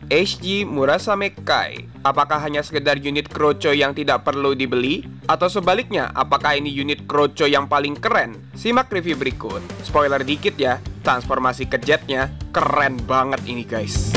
HG Murasame Kai. Apakah hanya sekedar unit kroco yang tidak perlu dibeli? Atau sebaliknya, apakah ini unit kroco yang paling keren? Simak review berikut. Spoiler dikit ya, transformasi ke jetnya keren banget ini guys.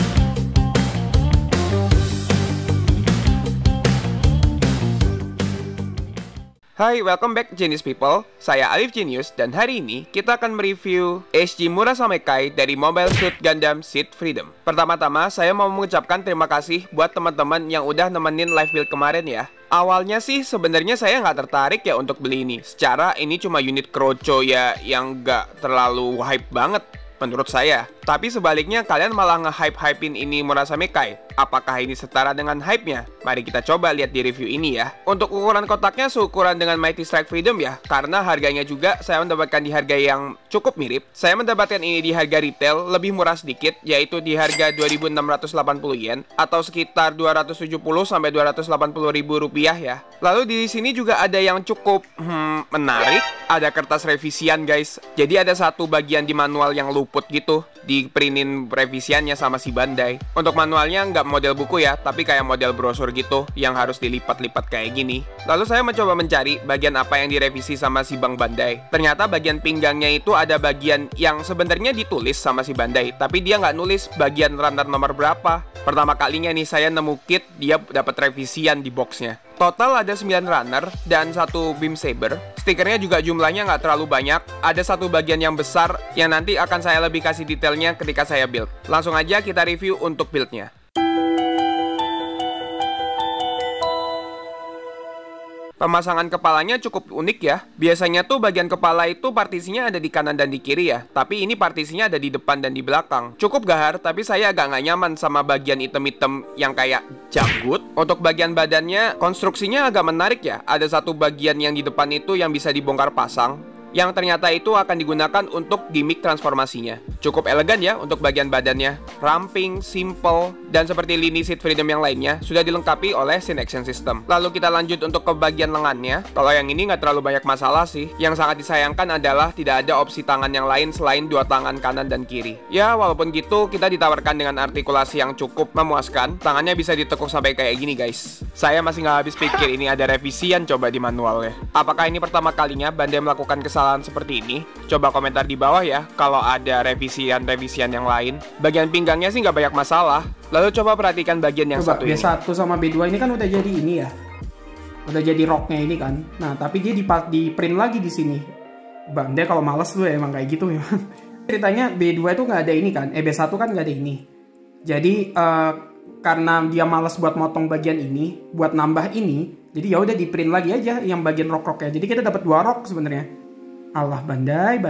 Hai, welcome back Genius People. Saya Alif Genius dan hari ini kita akan mereview HG Murasame Kai dari Mobile Suit Gundam Seed Freedom. Pertama-tama, saya mau mengucapkan terima kasih buat teman-teman yang udah nemenin live build kemarin ya. Awalnya sih sebenarnya saya nggak tertarik ya untuk beli ini. Secara ini cuma unit kroco ya yang nggak terlalu hype banget menurut saya. Tapi sebaliknya kalian malah nge-hype-hypein ini Murasame Kai. Apakah ini setara dengan hype-nya? Mari kita coba lihat di review ini ya. Untuk ukuran kotaknya seukuran dengan Mighty Strike Freedom ya. Karena harganya juga saya mendapatkan di harga yang cukup mirip. Saya mendapatkan ini di harga retail lebih murah sedikit, yaitu di harga 2.680 yen atau sekitar 270 sampai 280 ribu rupiah ya. Lalu di sini juga ada yang cukup menarik. Ada kertas revisian guys. Jadi ada satu bagian di manual yang luput gitu, diprintin revisiannya sama si Bandai. Untuk manualnya nggak model buku ya, tapi kayak model brosur gitu yang harus dilipat-lipat kayak gini. Lalu saya mencoba mencari bagian apa yang direvisi sama si Bang Bandai. Ternyata bagian pinggangnya itu ada bagian yang sebenarnya ditulis sama si Bandai, tapi dia nggak nulis bagian runner nomor berapa. Pertama kalinya nih saya nemu kit dia dapat revisian di boxnya. Total ada 9 runner dan 1 beam saber. Stikernya juga jumlahnya nggak terlalu banyak. Ada satu bagian yang besar yang nanti akan saya lebih kasih detailnya ketika saya build. Langsung aja kita review untuk buildnya. Pemasangan kepalanya cukup unik ya. Biasanya tuh bagian kepala itu partisinya ada di kanan dan di kiri ya. Tapi ini partisinya ada di depan dan di belakang. Cukup gahar, tapi saya agak nggak nyaman sama bagian item-item yang kayak janggut. Untuk bagian badannya, konstruksinya agak menarik ya. Ada satu bagian yang di depan itu yang bisa dibongkar pasang, yang ternyata itu akan digunakan untuk gimmick transformasinya. Cukup elegan ya untuk bagian badannya. Ramping, simple, dan seperti lini Seed Freedom yang lainnya sudah dilengkapi oleh Scene Action System. Lalu kita lanjut untuk ke bagian lengannya. Kalau yang ini nggak terlalu banyak masalah sih. Yang sangat disayangkan adalah tidak ada opsi tangan yang lain selain dua tangan kanan dan kiri. Ya walaupun gitu kita ditawarkan dengan artikulasi yang cukup memuaskan. Tangannya bisa ditekuk sampai kayak gini guys. Saya masih nggak habis pikir ini ada revisian coba di manualnya. Apakah ini pertama kalinya Bandai melakukan kesalahan seperti ini? Coba komentar di bawah ya kalau ada revisian yang lain. Bagian pinggangnya sih nggak banyak masalah. Lalu coba perhatikan bagian yang satu ini. B1 sama B2 ini kan udah jadi ini ya. Udah jadi roknya ini kan. Nah, tapi dia di print lagi di sini. Bandai kalau males tuh ya, emang kayak gitu ya. Ceritanya B2 itu nggak ada ini kan. B1 kan nggak ada ini. Jadi karena dia males buat motong bagian ini, buat nambah ini, jadi ya udah di print lagi aja yang bagian rok-roknya. Jadi kita dapat 2 rok sebenarnya. Allah Bandai.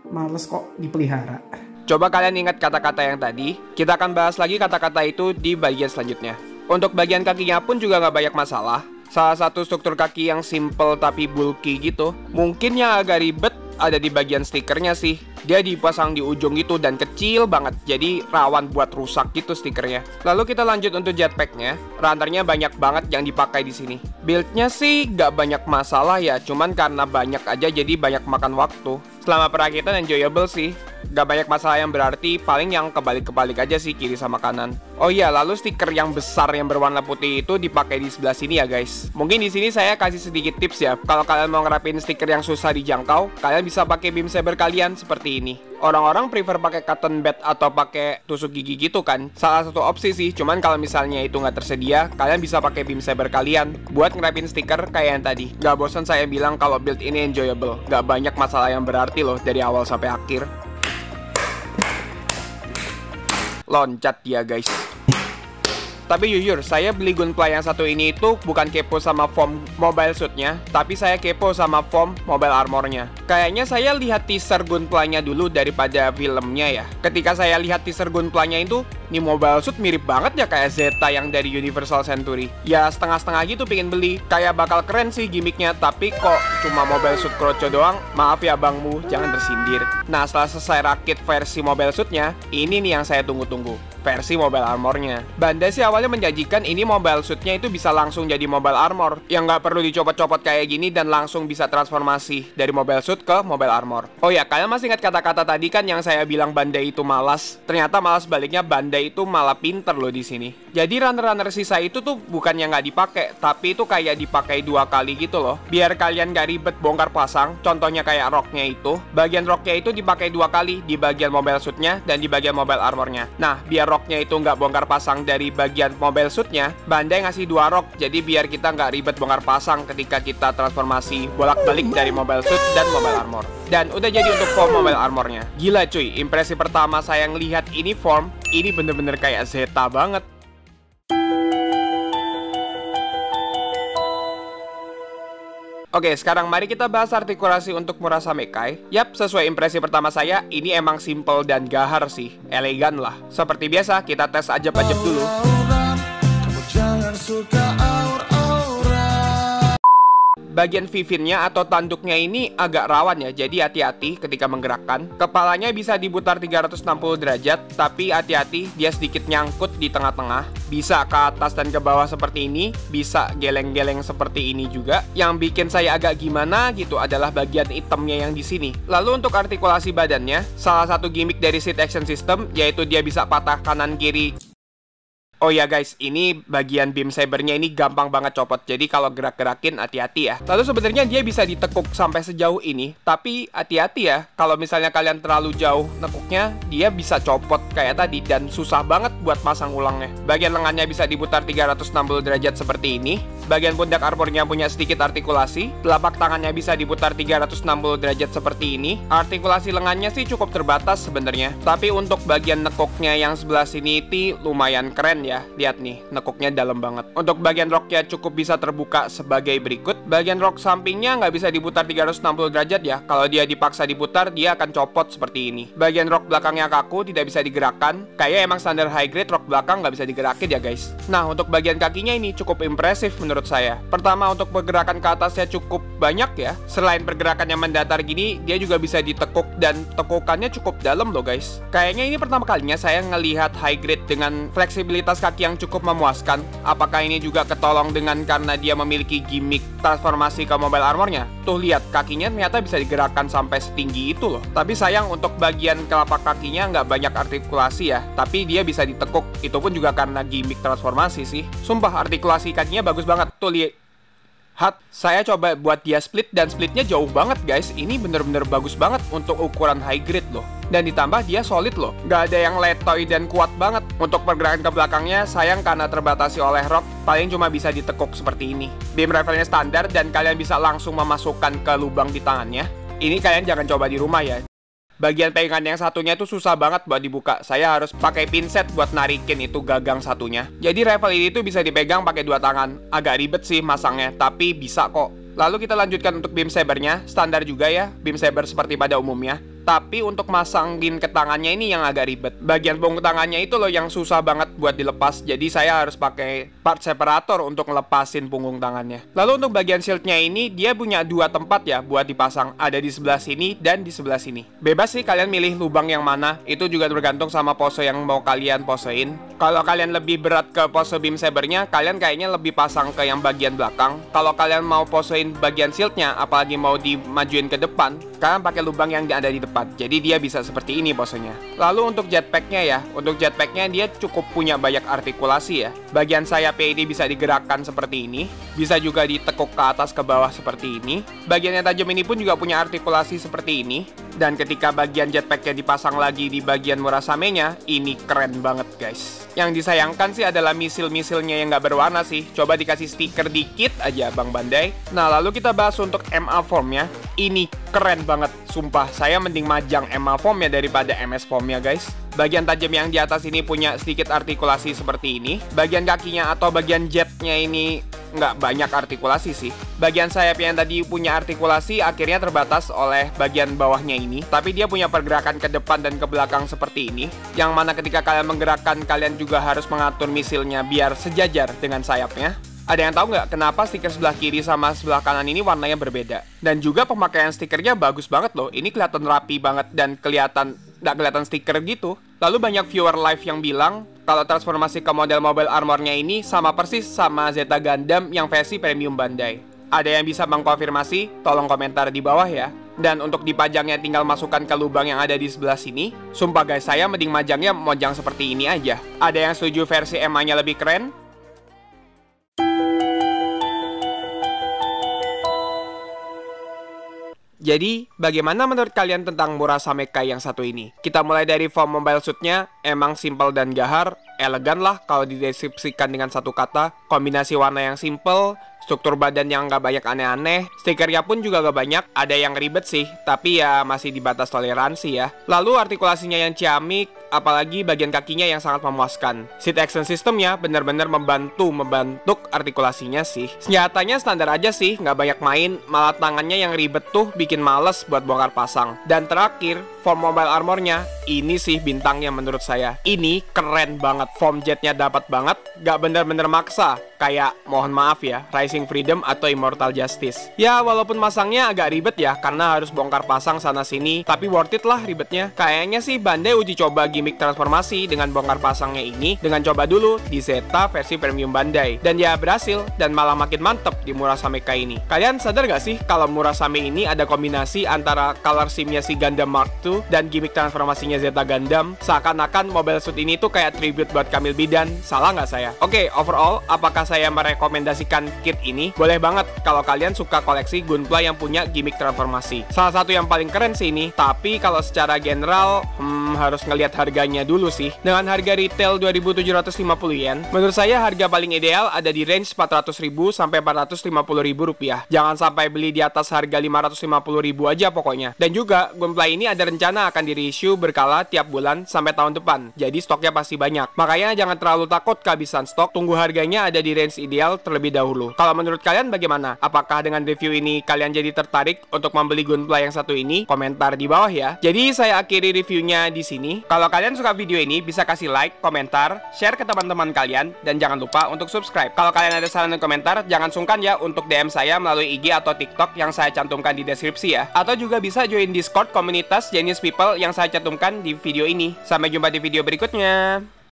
Males kok dipelihara. Coba kalian ingat kata-kata yang tadi. Kita akan bahas lagi kata-kata itu di bagian selanjutnya. Untuk bagian kakinya pun juga nggak banyak masalah. Salah satu struktur kaki yang simple tapi bulky gitu. Mungkin yang agak ribet ada di bagian stikernya sih. Dia dipasang di ujung gitu dan kecil banget, jadi rawan buat rusak gitu stikernya. Lalu kita lanjut untuk jetpacknya. Runnernya banyak banget yang dipakai di sini. Buildnya sih gak banyak masalah ya, cuman karena banyak aja jadi banyak makan waktu. Selama perakitan enjoyable sih. Gak banyak masalah yang berarti, paling yang kebalik-kebalik aja sih kiri sama kanan. Oh iya, lalu stiker yang besar yang berwarna putih itu dipakai di sebelah sini ya guys. Mungkin di sini saya kasih sedikit tips ya. Kalau kalian mau ngerapin stiker yang susah dijangkau, kalian bisa pakai beam saber kalian seperti ini. Orang-orang prefer pakai cotton bed atau pakai tusuk gigi gitu kan. Salah satu opsi sih, cuman kalau misalnya itu nggak tersedia, kalian bisa pakai beam saber kalian buat ngerapin stiker kayak yang tadi. Gak bosan saya bilang kalau build ini enjoyable. Gak banyak masalah yang berarti loh dari awal sampai akhir. Loncat dia guys. Tapi jujur, saya beli Gunpla yang satu ini itu bukan kepo sama form mobile suitnya, tapi saya kepo sama form mobile armornya. Kayaknya saya lihat teaser Gunpla-nya dulu daripada filmnya ya. Ketika saya lihat teaser Gunpla-nya itu, nih mobile suit mirip banget ya kayak Zeta yang dari Universal Century. Ya setengah-setengah gitu pengen beli. Kayak bakal keren sih gimmicknya, tapi kok cuma mobile suit kroco doang? Maaf ya bangmu, jangan tersindir. Nah setelah selesai rakit versi mobile suitnya, ini nih yang saya tunggu-tunggu. versi mobile armornya. Bandai sih awalnya menjanjikan ini mobile suitnya itu bisa langsung jadi mobile armor, yang nggak perlu dicopot-copot kayak gini dan langsung bisa transformasi dari mobile suit ke mobile armor. Oh ya, kalian masih ingat kata-kata tadi kan yang saya bilang Bandai itu malas? Ternyata malah sebaliknya, Bandai itu malah pinter loh di sini. Jadi runner-runner sisa itu tuh bukannya nggak dipakai, tapi itu kayak dipakai 2 kali gitu loh. Biar kalian gak ribet bongkar pasang, contohnya kayak roknya itu. Bagian roknya itu dipakai 2 kali, di bagian mobile suitnya dan di bagian mobile armornya. Nah, biar roknya itu nggak bongkar pasang dari bagian mobile suitnya, Bandai ngasih 2 rok. Jadi biar kita nggak ribet bongkar pasang ketika kita transformasi bolak-balik dari mobile suit dan mobile armor. Dan udah jadi untuk form mobile armornya. Gila cuy, impresi pertama saya ngelihat ini form, ini bener-bener kayak Zeta banget. Oke, sekarang mari kita bahas artikulasi untuk Murasame Kai. Yap, sesuai impresi pertama saya, ini emang simple dan gahar sih. Elegan lah. Seperti biasa, kita tes ajab-ajab dulu. Bagian vivinnya atau tanduknya ini agak rawan ya, jadi hati-hati ketika menggerakkan. Kepalanya bisa diputar 360 derajat, tapi hati-hati dia sedikit nyangkut di tengah-tengah. Bisa ke atas dan ke bawah seperti ini, bisa geleng-geleng seperti ini juga. Yang bikin saya agak gimana gitu adalah bagian hitamnya yang di sini. Lalu untuk artikulasi badannya, salah satu gimmick dari Seat Action System yaitu dia bisa patah kanan kiri. Oh ya guys, ini bagian beam sabernya ini gampang banget copot. Jadi kalau gerak-gerakin hati-hati ya. Lalu sebenarnya dia bisa ditekuk sampai sejauh ini, tapi hati-hati ya. Kalau misalnya kalian terlalu jauh nekuknya, dia bisa copot kayak tadi dan susah banget buat pasang ulangnya. Bagian lengannya bisa diputar 360 derajat seperti ini. Bagian pundak armornya punya sedikit artikulasi. Telapak tangannya bisa diputar 360 derajat seperti ini. Artikulasi lengannya sih cukup terbatas sebenarnya. Tapi untuk bagian nekuknya yang sebelah sini itu lumayan keren ya. Lihat nih, nekuknya dalam banget. Untuk bagian roknya cukup bisa terbuka sebagai berikut. Bagian rok sampingnya nggak bisa diputar 360 derajat ya. Kalau dia dipaksa diputar, dia akan copot seperti ini. Bagian rok belakangnya kaku, tidak bisa digerakkan. Kayak emang standar high grade rok belakang nggak bisa digerakin ya guys. Nah, untuk bagian kakinya ini cukup impresif menurut saya. Pertama, untuk pergerakan ke atasnya cukup banyak ya. Selain pergerakan yang mendatar gini, dia juga bisa ditekuk dan tekukannya cukup dalam loh guys. Kayaknya ini pertama kalinya saya ngelihat high grade dengan fleksibilitas kaki yang cukup memuaskan. Apakah ini juga ketolong dengan karena dia memiliki gimmick transformasi ke mobile armornya? Tuh lihat, kakinya ternyata bisa digerakkan sampai setinggi itu loh. Tapi sayang untuk bagian telapak kakinya nggak banyak artikulasi ya. Tapi dia bisa ditekuk. Itu pun juga karena gimmick transformasi sih. Sumpah artikulasi kakinya bagus banget. Tuh lihat. Saya coba buat dia split dan splitnya jauh banget guys. Ini bener-bener bagus banget untuk ukuran high grade loh. Dan ditambah dia solid loh. Gak ada yang letoy dan kuat banget. Untuk pergerakan ke belakangnya sayang karena terbatasi oleh rok. Paling cuma bisa ditekuk seperti ini. Beam rifle-nya standar dan kalian bisa langsung memasukkan ke lubang di tangannya. Ini kalian jangan coba di rumah ya. Bagian pegangan yang satunya itu susah banget buat dibuka. Saya harus pakai pinset buat narikin itu gagang satunya. Jadi rifle ini tuh bisa dipegang pakai 2 tangan. Agak ribet sih masangnya, tapi bisa kok. Lalu kita lanjutkan untuk beam sabernya. Standar juga ya, beam saber seperti pada umumnya. Tapi untuk masangin ke tangannya ini yang agak ribet. Bagian punggung tangannya itu loh yang susah banget buat dilepas. Jadi saya harus pakai part separator untuk ngelepasin punggung tangannya. Lalu untuk bagian shieldnya ini, dia punya 2 tempat ya buat dipasang. Ada di sebelah sini dan di sebelah sini. Bebas sih kalian milih lubang yang mana. Itu juga tergantung sama pose yang mau kalian posein. Kalau kalian lebih berat ke pose beam sabernya, kalian kayaknya lebih pasang ke yang bagian belakang. Kalau kalian mau posein bagian shieldnya, apalagi mau dimajuin ke depan, kalian pakai lubang yang ada di depan. Jadi dia bisa seperti ini posenya. Lalu untuk jetpacknya ya, untuk jetpacknya dia cukup punya banyak artikulasi ya. Bagian sayapnya ini bisa digerakkan seperti ini. Bisa juga ditekuk ke atas ke bawah seperti ini. Bagian yang tajam ini pun juga punya artikulasi seperti ini. Dan ketika bagian jetpacknya dipasang lagi di bagian Murasamenya, ini keren banget guys. Yang disayangkan sih adalah misil-misilnya yang nggak berwarna sih. Coba dikasih stiker dikit aja Bang Bandai. Nah lalu kita bahas untuk MA formnya. Ini keren banget, sumpah. Saya mending majang MA formnya daripada MS formnya guys. Bagian tajam yang di atas ini punya sedikit artikulasi seperti ini. Bagian kakinya atau bagian jetnya ini nggak banyak artikulasi sih. Bagian sayap yang tadi punya artikulasi akhirnya terbatas oleh bagian bawahnya ini. Tapi dia punya pergerakan ke depan dan ke belakang seperti ini. Yang mana ketika kalian menggerakkan, kalian juga harus mengatur misilnya biar sejajar dengan sayapnya. Ada yang tahu nggak kenapa stiker sebelah kiri sama sebelah kanan ini warnanya berbeda? Dan juga pemakaian stikernya bagus banget loh. Ini kelihatan rapi banget dan kelihatan nggak kelihatan stiker gitu. Lalu banyak viewer live yang bilang kalau transformasi ke model Mobile Armor-nya ini sama persis sama Zeta Gundam yang versi premium Bandai. Ada yang bisa mengkonfirmasi? Tolong komentar di bawah ya. Dan untuk dipajangnya tinggal masukkan ke lubang yang ada di sebelah sini. Sumpah guys, saya mending majangnya mojang seperti ini aja. Ada yang setuju versi MA-nya lebih keren? Jadi, bagaimana menurut kalian tentang Murasame Kai yang satu ini? Kita mulai dari form mobile suit-nya, emang simple dan gahar, elegan lah kalau dideskripsikan dengan satu kata, kombinasi warna yang simple, struktur badan yang nggak banyak aneh-aneh, stikernya pun juga nggak banyak, ada yang ribet sih, tapi ya masih di batas toleransi ya. Lalu artikulasinya yang ciamik, apalagi bagian kakinya yang sangat memuaskan. Seat action systemnya benar-benar membentuk artikulasinya sih. Senjatanya standar aja sih, nggak banyak main, malah tangannya yang ribet tuh bikin males buat bongkar pasang. Dan terakhir, form mobile armornya, ini sih bintangnya menurut saya. Ini keren banget, form jetnya dapat banget, nggak bener-bener maksa. Kayak, mohon maaf ya, Rising Freedom atau Immortal Justice. Ya, walaupun masangnya agak ribet ya, karena harus bongkar pasang sana-sini, tapi worth it lah ribetnya. Kayaknya sih Bandai uji coba gimmick transformasi dengan bongkar pasangnya ini, dengan coba dulu di Zeta versi premium Bandai. Dan ya berhasil, dan malah makin mantep di Murasame Kai ini. Kalian sadar gak sih kalau Murasame ini ada kombinasi antara color scheme-nya si Gundam Mark II dan gimmick transformasinya Zeta Gundam? Seakan-akan mobile suit ini tuh kayak tribute buat Kamil Bidan. Salah nggak saya? Oke, overall, apakah saya merekomendasikan kit ini? Boleh banget kalau kalian suka koleksi Gunpla yang punya gimmick transformasi. Salah satu yang paling keren sih ini, tapi kalau secara general, harus ngelihat harganya dulu sih. Dengan harga retail 2.750 yen, menurut saya harga paling ideal ada di range 400.000 sampai 450.000 rupiah. Jangan sampai beli di atas harga 550.000 aja pokoknya. Dan juga, Gunpla ini ada rencana akan di-reissue berkala tiap bulan sampai tahun depan. Jadi stoknya pasti banyak. Makanya jangan terlalu takut kehabisan stok, tunggu harganya ada di range ideal terlebih dahulu. Kalau menurut kalian bagaimana? Apakah dengan review ini kalian jadi tertarik untuk membeli Gunpla yang satu ini? Komentar di bawah ya. Jadi saya akhiri reviewnya di sini. Kalau kalian suka video ini, bisa kasih like, komentar, share ke teman-teman kalian, dan jangan lupa untuk subscribe. Kalau kalian ada saran dan komentar, jangan sungkan ya untuk DM saya melalui IG atau TikTok yang saya cantumkan di deskripsi ya. Atau juga bisa join Discord komunitas Genius People yang saya cantumkan di video ini. Sampai jumpa di video berikutnya.